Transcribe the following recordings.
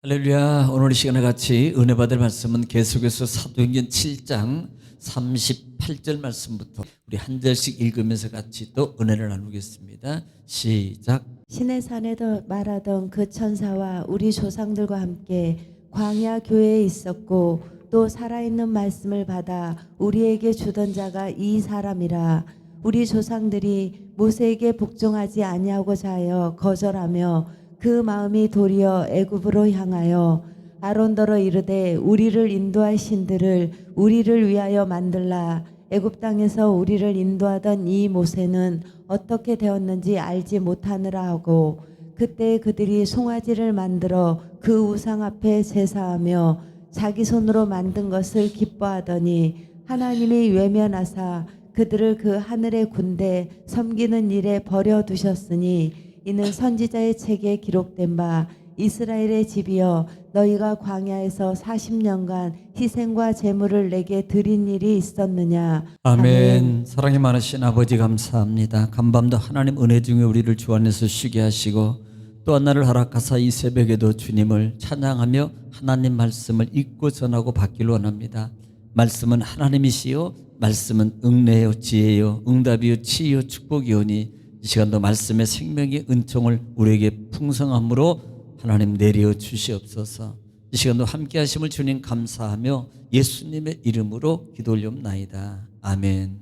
할렐루야. 오늘 이 시간에 같이 은혜 받을 말씀은 계속해서 사도행전 7장 38절 말씀부터 우리 한 절씩 읽으면서 같이 또 은혜를 나누겠습니다. 시작. 신의 산에도 말하던 그 천사와 우리 조상들과 함께 광야 교회에 있었고 또 살아있는 말씀을 받아 우리에게 주던 자가 이 사람이라. 우리 조상들이 모세에게 복종하지 아니하고자 하여 거절하며 그 마음이 도리어 애굽으로 향하여 아론더러 이르되 우리를 인도할 신들을 우리를 위하여 만들라. 애굽 땅에서 우리를 인도하던 이 모세는 어떻게 되었는지 알지 못하느라 하고, 그때 그들이 송아지를 만들어 그 우상 앞에 제사하며 자기 손으로 만든 것을 기뻐하더니 하나님이 외면하사 그들을 그 하늘의 군대 섬기는 일에 버려두셨으니, 이는 선지자의 책에 기록된 바 이스라엘의 집이여 너희가 광야에서 40년간 희생과 제물을 내게 드린 일이 있었느냐. 아멘. 사랑이 많으신 아버지 감사합니다. 간밤도 하나님 은혜 중에 우리를 주 안에서 쉬게 하시고 또 하나를 허락하사 이 새벽에도 주님을 찬양하며 하나님 말씀을 읽고 전하고 받기를 원합니다. 말씀은 하나님이시요 말씀은 은혜요 지혜요 응답이요 치유요 축복이오니 이 시간도 말씀의 생명의 은총을 우리에게 풍성함으로 하나님 내려 주시옵소서. 이 시간도 함께 하심을 주님 감사하며 예수님의 이름으로 기도 올리옵나이다. 아멘.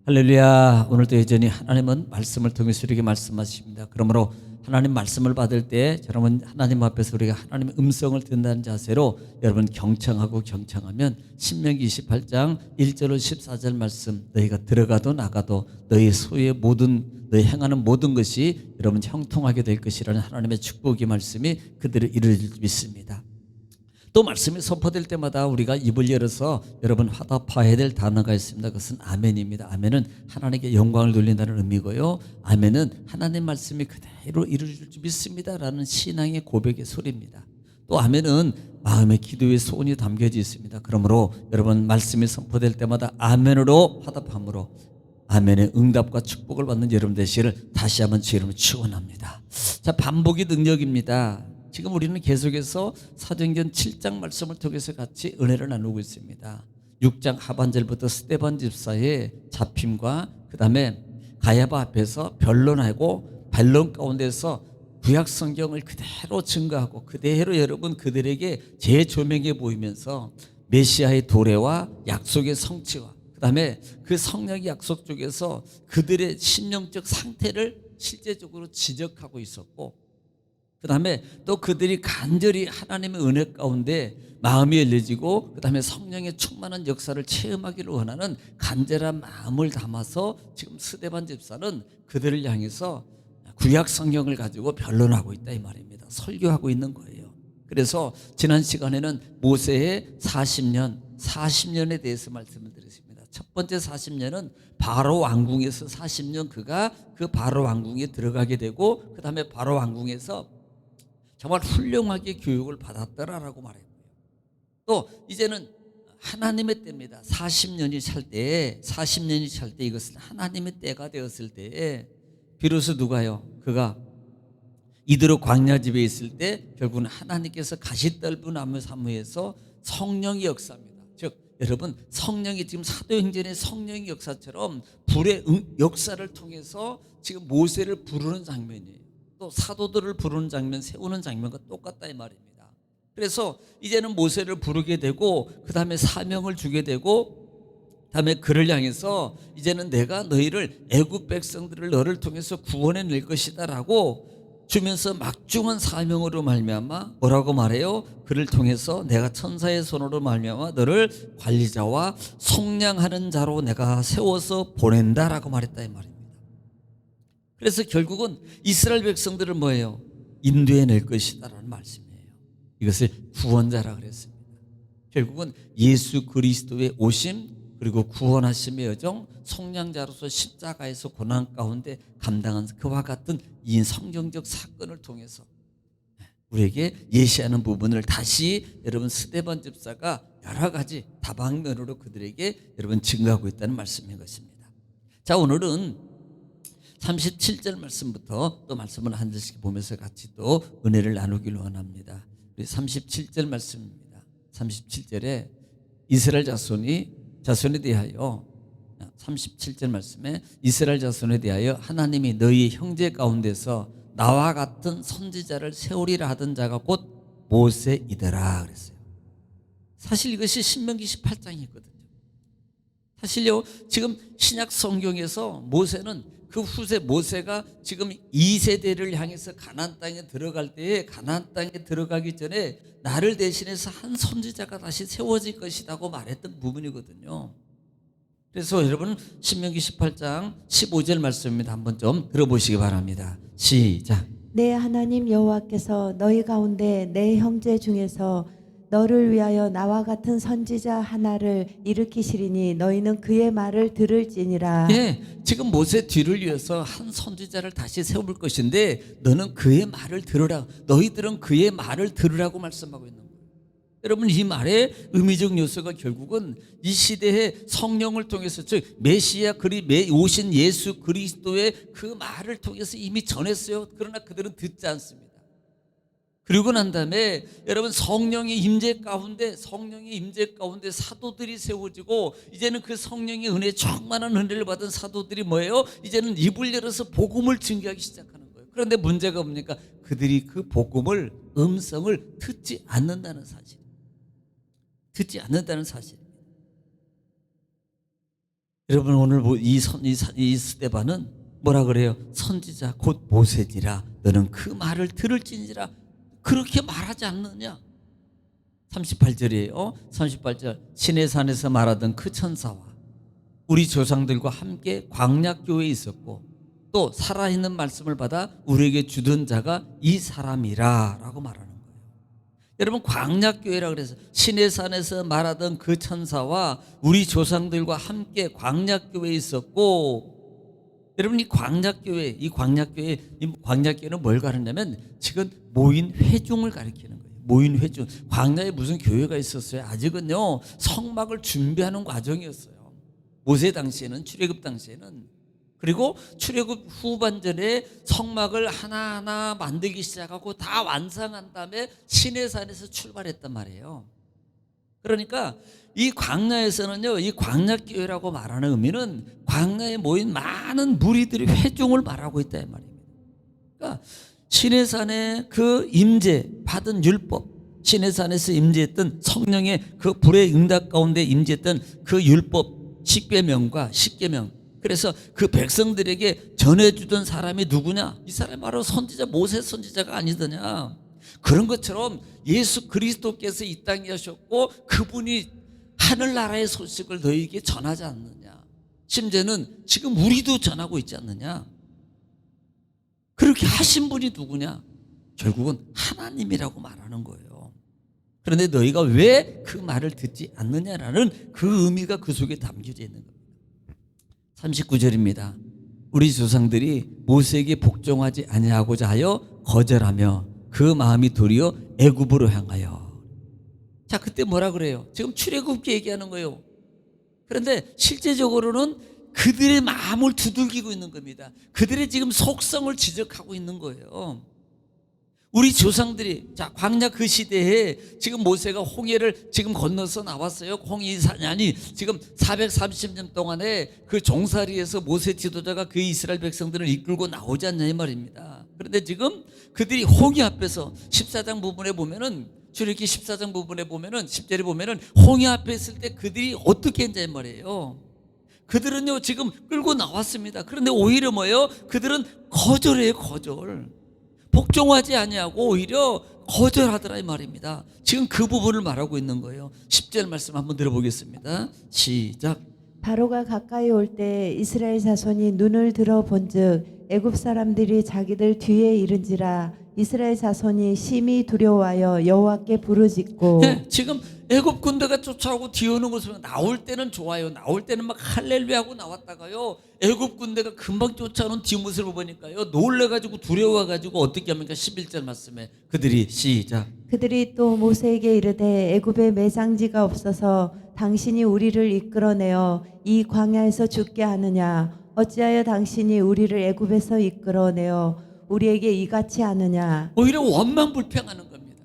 할렐루야. 오늘도 여전히 하나님은 말씀을 통해서 우리에게 말씀하십니다. 그러므로 하나님 말씀을 받을 때 여러분 하나님 앞에서 우리가 하나님의 음성을 듣는다는 자세로 여러분 경청하고 경청하면 신명기 28장 1절로 14절 말씀, 너희가 들어가도 나가도 너희 소유의 모든 너희 행하는 모든 것이 여러분 형통하게 될 것이라는 하나님의 축복의 말씀이 그들을 이루어질 줄 믿습니다. 또 말씀이 선포될 때마다 우리가 입을 열어서 여러분 화답해야 될 단어가 있습니다. 그것은 아멘입니다. 아멘은 하나님께 영광을 돌린다는 의미고요. 아멘은 하나님 말씀이 그대로 이루어질 줄 믿습니다라는 신앙의 고백의 소리입니다. 또 아멘은 마음의 기도의 소원이 담겨져 있습니다. 그러므로 여러분 말씀이 선포될 때마다 아멘으로 화답함으로 아멘의 응답과 축복을 받는 여러분 되시기를 다시 한번 주 이름으로 축원합니다. 자, 반복의 능력입니다. 지금 우리는 계속해서 사도행전 7장 말씀을 통해서 같이 은혜를 나누고 있습니다. 6장 하반절부터 스데반 집사의 잡힘과 그 다음에 가야바 앞에서 변론하고 반론 가운데서 구약 성경을 그대로 증거하고 그대로 여러분 그들에게 재조명해 보이면서 메시아의 도래와 약속의 성취와 그 다음에 그 성령의 약속 쪽에서 그들의 심령적 상태를 실제적으로 지적하고 있었고, 그 다음에 또 그들이 간절히 하나님의 은혜 가운데 마음이 열려지고 그 다음에 성령의 충만한 역사를 체험하기를 원하는 간절한 마음을 담아서 지금 스데반 집사는 그들을 향해서 구약 성경을 가지고 변론하고 있다 이 말입니다. 설교하고 있는 거예요. 그래서 지난 시간에는 모세의 40년에 대해서 말씀을 드렸습니다. 첫 번째 40년은 바로 왕궁에서 40년 그가 그 바로 왕궁에 들어가게 되고 그 다음에 바로 왕궁에서 정말 훌륭하게 교육을 받았더라라고 말했고요. 또 이제는 하나님의 때입니다. 40년이 찰 때 이것은 하나님의 때가 되었을 때에 비로소 누가요? 그가 이대로 광야집에 있을 때 결국은 하나님께서 가시떨부 나무 사무에서 성령의 역사입니다. 즉 여러분 성령이 지금 사도행전의 성령의 역사처럼 불의 역사를 통해서 지금 모세를 부르는 장면이에요. 또 사도들을 부르는 장면, 세우는 장면과 똑같다 이 말입니다. 그래서 이제는 모세를 부르게 되고 그 다음에 사명을 주게 되고 다음에 그를 향해서 이제는 내가 너희를 애굽 백성들을 너를 통해서 구원해 낼 것이다 라고 주면서 막중한 사명으로 말미암아 뭐라고 말해요? 그를 통해서 내가 천사의 손으로 말미암아 너를 관리자와 속량하는 자로 내가 세워서 보낸다라고 말했다 이 말입니다. 그래서 결국은 이스라엘 백성들을 뭐예요? 인도해 낼 것이다라는 말씀이에요. 이것을 구원자라 그랬습니다. 결국은 예수 그리스도의 오심 그리고 구원하심의 여정, 속량자로서 십자가에서 고난 가운데 감당한 그와 같은 이 성경적 사건을 통해서 우리에게 예시하는 부분을 다시 여러분 스데반 집사가 여러 가지 다방면으로 그들에게 여러분 증거하고 있다는 말씀인 것입니다. 자, 오늘은 37절 말씀부터 또 말씀을 한 절씩 보면서 같이 또 은혜를 나누기를 원합니다. 우리 37절 말씀입니다. 37절에 이스라엘 자손에 대하여 37절 말씀에 이스라엘 자손에 대하여 하나님이 너희 형제 가운데서 나와 같은 선지자를 세우리라 하던 자가 곧 모세이더라 그랬어요. 사실 이것이 신명기 18장이거든요. 사실요, 지금 신약 성경에서 모세는 그 후세 모세가 지금 2세대를 향해서 가나안 땅에 들어갈 때에 가나안 땅에 들어가기 전에 나를 대신해서 한 선지자가 다시 세워질 것이라고 말했던 부분이거든요. 그래서 여러분 신명기 18장 15절 말씀입니다. 한번 좀 들어보시기 바랍니다. 시작. 내 하나님 여호와께서 너희 가운데 내 형제 중에서 너를 위하여 나와 같은 선지자 하나를 일으키시리니 너희는 그의 말을 들을지니라. 예, 지금 모세 뒤를 이어서 한 선지자를 다시 세울 것인데 너는 그의 말을 들으라. 너희들은 그의 말을 들으라고 말씀하고 있는 거예요. 여러분 이 말의 의미적 요소가 결국은 이 시대의 성령을 통해서 즉 메시아 오신 예수 그리스도의 그 말을 통해서 이미 전했어요. 그러나 그들은 듣지 않습니다. 그리고 난 다음에 여러분 성령의 임재 가운데 사도들이 세워지고 이제는 그 성령의 은혜 충만한 은혜를 받은 사도들이 뭐예요? 이제는 입을 열어서 복음을 증거하기 시작하는 거예요. 그런데 문제가 뭡니까? 그들이 그 복음을 음성을 듣지 않는다는 사실. 여러분 오늘 이 스데반은 뭐라 그래요? 선지자 곧 모세지라 너는 그 말을 들을지니라. 그렇게 말하지 않느냐? 38절이에요. 38절 시내산에서 말하던 그 천사와 우리 조상들과 함께 광야교회에 있었고 또 살아있는 말씀을 받아 우리에게 주던 자가 이 사람이라 라고 말하는 거예요. 여러분 광야교회라 그래서 시내산에서 말하던 그 천사와 우리 조상들과 함께 광야교회에 있었고 여러분 이 광야교회는 뭘 가르냐면 지금 모인 회중을 가리키는 거예요. 모인 회중. 광야에 무슨 교회가 있었어요? 아직은요 성막을 준비하는 과정이었어요. 모세 당시에는 출애굽 당시에는 그리고 출애굽 후반전에 성막을 하나하나 만들기 시작하고 다 완성한 다음에 시내산에서 출발했단 말이에요. 그러니까 이 광야에서는요, 이 광야교회라고 말하는 의미는 광야에 모인 많은 무리들의 회중을 말하고 있다 이 말입니다. 그러니까 시내산의 그 임재 받은 율법, 시내산에서 임재했던 성령의 그 불의 응답 가운데 임재했던 그 율법 십계명과 십계명. 그래서 그 백성들에게 전해주던 사람이 누구냐? 이 사람이 바로 선지자 모세 선지자가 아니더냐? 그런 것처럼 예수 그리스도께서 이 땅에 오셨고 그분이 하늘나라의 소식을 너희에게 전하지 않느냐? 심지어는 지금 우리도 전하고 있지 않느냐? 그렇게 하신 분이 누구냐? 결국은 하나님이라고 말하는 거예요. 그런데 너희가 왜 그 말을 듣지 않느냐라는 그 의미가 그 속에 담겨져 있는 겁니다. 39절입니다. 우리 조상들이 모세에게 복종하지 아니하고자 하여 거절하며 그 마음이 도리어 애굽으로 향하여. 자, 그때 뭐라 그래요? 지금 출애굽기 얘기하는 거예요. 그런데 실제적으로는 그들의 마음을 두들기고 있는 겁니다. 그들의 지금 속성을 지적하고 있는 거예요. 우리 조상들이 자 광야 그 시대에 지금 모세가 홍해를 지금 건너서 나왔어요. 홍해산이 지금 430년 동안에 그 종살이에서 모세 지도자가 그 이스라엘 백성들을 이끌고 나오지 않냐 이 말입니다. 그런데 지금 그들이 홍해 앞에서 14장 부분에 보면은 출애굽기 14장 부분에 보면은 10절에 보면은 홍해 앞에 있을 때 그들이 어떻게 했냐 이 말이에요. 그들은요 지금 끌고 나왔습니다. 그런데 오히려 뭐예요? 그들은 거절해요. 거절. 복종하지 아니하고 오히려 거절하더라 이 말입니다. 지금 그 부분을 말하고 있는 거예요. 10절 말씀 한번 들어보겠습니다. 시작. 바로가 가까이 올 때 이스라엘 자손이 눈을 들어 본즉 애굽 사람들이 자기들 뒤에 이른지라 이스라엘 자손이 심히 두려워하여 여호와께 부르짖고. 네, 지금 애굽 군대가 쫓아오고 뒤오는 것을 보면 나올 때는 좋아요. 나올 때는 막 할렐루야 하고 나왔다가요 애굽 군대가 금방 쫓아오는 뒤 모습을 보니까요 놀래가지고 두려워가지고 어떻게 합니까? 11절 말씀에 그들이 시작. 그들이 또 모세에게 이르되 애굽에 매장지가 없어서 당신이 우리를 이끌어내어 이 광야에서 죽게 하느냐? 어찌하여 당신이 우리를 애굽에서 이끌어내어 우리에게 이같이 하느냐? 오히려 원망불평하는 겁니다.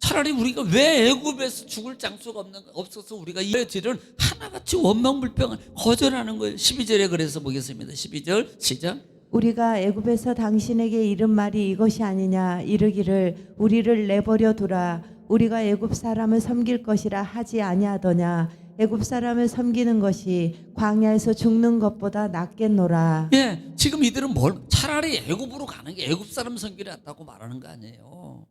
차라리 우리가 왜 애굽에서 죽을 장소가 없어서 우리가 이 죄를 하나같이 원망불평 거절하는 거예요. 12절에 그래서 보겠습니다. 12절 시작. 우리가 애굽에서 당신에게 이른 말이 이것이 아니냐 이르기를 우리를 내버려 두라 우리가 애굽 사람을 섬길 것이라 하지 아니하더냐 애굽 사람을 섬기는 것이 광야에서 죽는 것보다 낫겠노라. 예, 지금 이들은 차라리 애굽으로 가는 게 애굽 사람 섬기려 했다고 말하는 거 아니에요.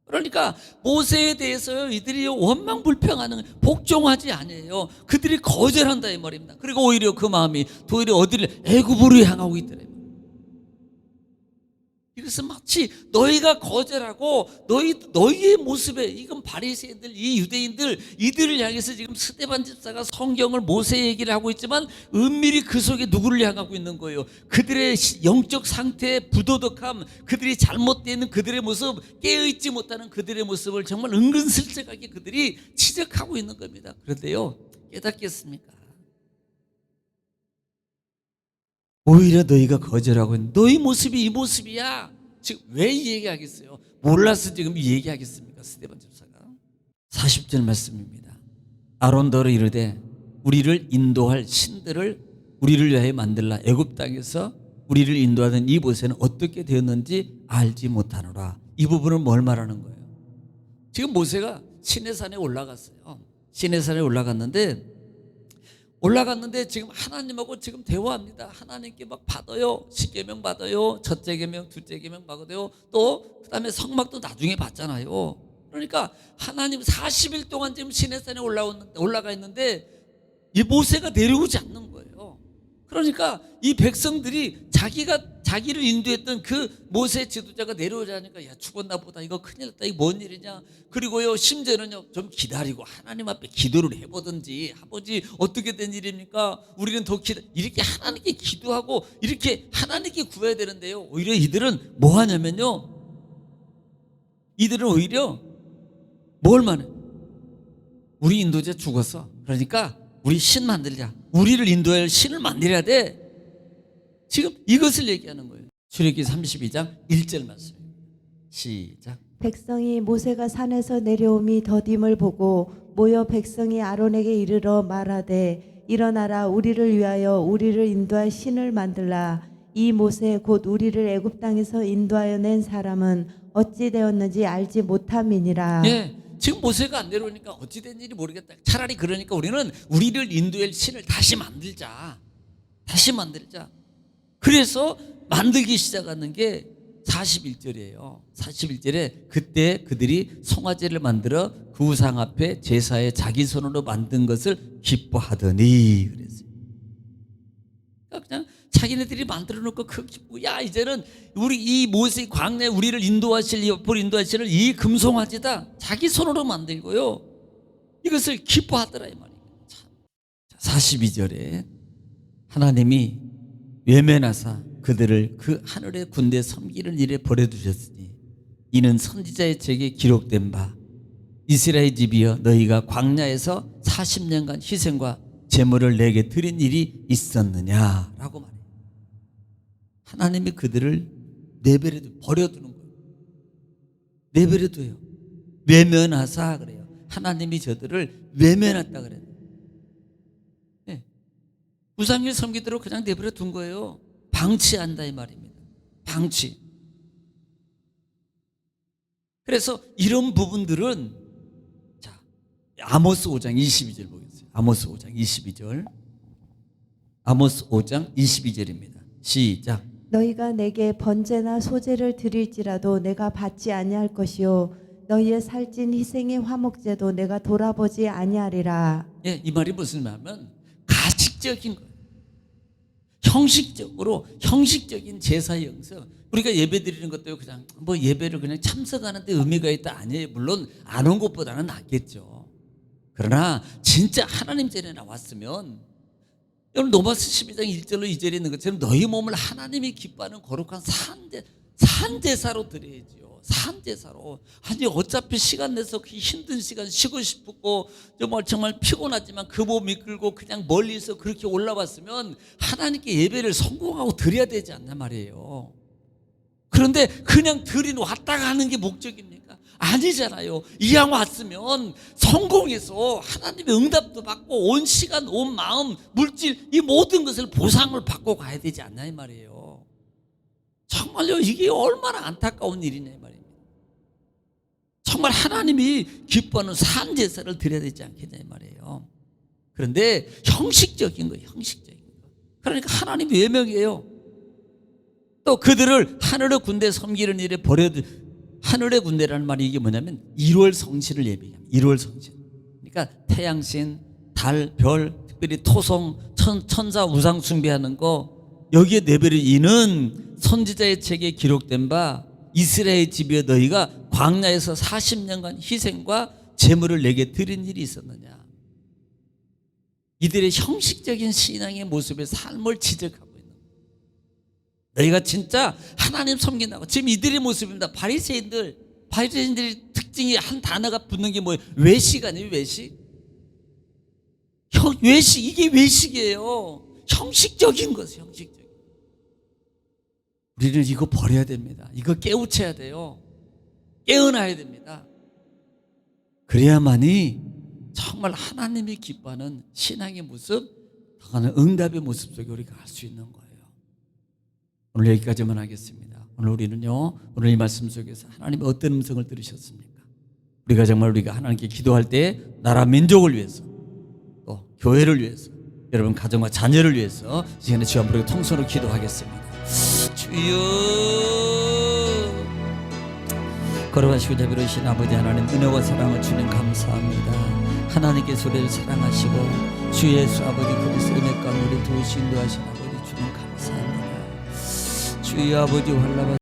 그러니까 모세에 대해서 이들이 원망불평하는, 복종하지 아니에요. 그들이 거절한다 이 말입니다. 그리고 오히려 그 마음이 오히려 어디를 애굽으로 향하고 있더래요. 이것은 마치 너희가 거절하고 너희의 모습에, 이건 바리새인들, 이 유대인들, 이들을 향해서 지금 스데반 집사가 성경을 모세 얘기를 하고 있지만 은밀히 그 속에 누구를 향하고 있는 거예요. 그들의 영적 상태, 부도덕함, 그들이 잘못되어 있는 그들의 모습, 깨어있지 못하는 그들의 모습을 정말 은근슬쩍하게 그들이 지적하고 있는 겁니다. 그런데요, 깨닫겠습니까? 오히려 너희가 거절하고 있는 너희 모습이 이 모습이야. 지금 왜 이 얘기하겠어요? 몰라서 지금 이 얘기하겠습니까? 스데반 집사가 40절 말씀입니다. 아론더러 이르되 우리를 인도할 신들을 우리를 위하여 만들라. 애굽 땅에서 우리를 인도하던 이 모세는 어떻게 되었는지 알지 못하노라. 이 부분은 뭘 말하는 거예요? 지금 모세가 시내산에 올라갔어요. 시내산에 올라갔는데 지금 하나님하고 지금 대화합니다. 하나님께 막 받아요. 십계명 받아요. 첫째 계명, 둘째 계명 받아요. 또 그다음에 성막도 나중에 받잖아요. 그러니까 하나님 40일 동안 지금 시내산에 올라가 있는데 이 모세가 내려오지 않는 거예요. 그러니까 이 백성들이 자기를 인도했던 그 모세 지도자가 내려오지 않으니까 야 죽었나 보다, 이거 큰일 났다, 이거 뭔 일이냐. 그리고요 심지어는요 좀 기다리고 하나님 앞에 기도를 해보든지, 아버지 어떻게 된 일입니까? 우리는 더 이렇게 하나님께 기도하고 이렇게 하나님께 구해야 되는데요, 오히려 이들은 뭐 하냐면요, 이들은 오히려 뭘만 해? 우리 인도자 죽었어. 그러니까 우리 신 만들자. 우리를 인도할 신을 만들어야 돼. 지금 이것을 얘기하는 거예요. 출애굽기 32장 1절 말씀입니다. 시작. 백성이 모세가 산에서 내려옴이 더딤을 보고 모여 백성이 아론에게 이르러 말하되 일어나라 우리를 위하여 우리를 인도할 신을 만들라. 이 모세 곧 우리를 애굽 땅에서 인도하여 낸 사람은 어찌 되었는지 알지 못함이니라. 예, 지금 모세가 안 내려오니까 어찌 된 일이 모르겠다. 차라리 그러니까 우리는 우리를 인도할 신을 다시 만들자. 그래서 만들기 시작하는 게 41절이에요. 41절에 그때 그들이 송아지를 만들어 그 우상 앞에 제사에 자기 손으로 만든 것을 기뻐하더니 그랬어요. 그러니까 그냥 자기네들이 만들어 놓고 그 기쁘고, 야 이제는 우리 이 모세 광야에 우리를 인도하실, 옆으로 인도하실 이 금송아지다, 자기 손으로 만들고요 이것을 기뻐하더라 이 말이에요. 42절에 하나님이 외면하사 그들을 그 하늘의 군대 섬기는 일에 버려두셨으니 이는 선지자의 책에 기록된 바 이스라엘 집이여 너희가 광야에서 40년간 희생과 제물을 내게 드린 일이 있었느냐라고 말해요. 하나님이 그들을 버려두는 거예요. 내버려둬요. 외면하사 그래요. 하나님이 저들을 외면했다 그래요. 네. 우상을 섬기도록 그냥 내버려둔 거예요. 방치한다 이 말입니다. 방치. 그래서 이런 부분들은, 자, 아모스 5장 22절 보겠습니다. 아모스 5장 22절. 아모스 5장 22절입니다. 시작. 너희가 내게 번제나 소제를 드릴지라도 내가 받지 아니할 것이요 너희의 살찐 희생의 화목제도 내가 돌아보지 아니하리라. 예, 이 말이 무슨 말이냐면 가식적인 거예요. 형식적인 제사 형식. 우리가 예배 드리는 것도 그냥 뭐 예배를 그냥 참석하는데 의미가 있다 아니에요. 물론 안 온 것보다는 낫겠죠. 그러나 진짜 하나님 전에 나왔으면, 여러분 로마서 12장 1절로 2절에 있는 것처럼 너희 몸을 하나님이 기뻐하는 거룩한 산제사로 드려야지요. 산제사로. 아니 어차피 시간 내서 그 힘든 시간 쉬고 싶고 정말 피곤하지만 그 몸 이끌고 그냥 멀리서 그렇게 올라왔으면 하나님께 예배를 성공하고 드려야 되지 않나 말이에요. 그런데 그냥 왔다 가는 게 목적입니까? 아니잖아요. 이왕 왔으면 성공해서 하나님의 응답도 받고 온 시간, 온 마음, 물질 이 모든 것을 보상을 받고 가야 되지 않냐 이 말이에요. 정말요, 이게 얼마나 안타까운 일이냐 이 말입니다. 정말 하나님이 기뻐하는 산 제사를 드려야 되지 않겠냐 이 말이에요. 그런데 형식적인 거예요. 형식적인 거. 그러니까 하나님 외명이에요. 또 그들을 하늘의 군대 섬기는 일에 버려두. 하늘의 군대라는 말이 이게 뭐냐면 1월 성신을 예비합니다. 1월 성신. 그러니까 태양신, 달, 별, 특별히 토성, 천사 우상 숭배하는 거, 여기에 내버려 이는 선지자의 책에 기록된 바 이스라엘 집에 너희가 광야에서 40년간 희생과 제물을 내게 드린 일이 있었느냐. 이들의 형식적인 신앙의 모습의 삶을 지적하고 있는 거예요. 너희가 진짜 하나님 섬긴다고. 지금 이들의 모습입니다. 바리새인들의 특징이 한 단어가 붙는 게 뭐예요? 외식 아니에요? 외식? 외식, 이게 외식이에요. 형식적인 것이에요. 형식적인. 우리는 이거 버려야 됩니다. 이거 깨우쳐야 돼요. 깨어나야 됩니다. 그래야만이 정말 하나님이 기뻐하는 신앙의 모습, 더가는 응답의 모습 속에 우리가 갈 수 있는 거예요. 오늘 여기까지만 하겠습니다. 오늘 우리는요, 오늘 이 말씀 속에서 하나님의 어떤 음성을 들으셨습니까? 우리가 하나님께 기도할 때 나라 민족을 위해서, 또 교회를 위해서, 여러분 가정과 자녀를 위해서 이 시간에 주 앞으로 통성으로 기도하겠습니다. 주여, 걸어가시고 자비로우신 아버지 하나님, 은혜와 사랑을 주님 감사합니다. 하나님께서 우리를 사랑하시고 주 예수 아버지 그리스도의 은혜 가운데 우리를 도우시 인도하신 아버지 주님 감사합니다. 주여 아버지 활라바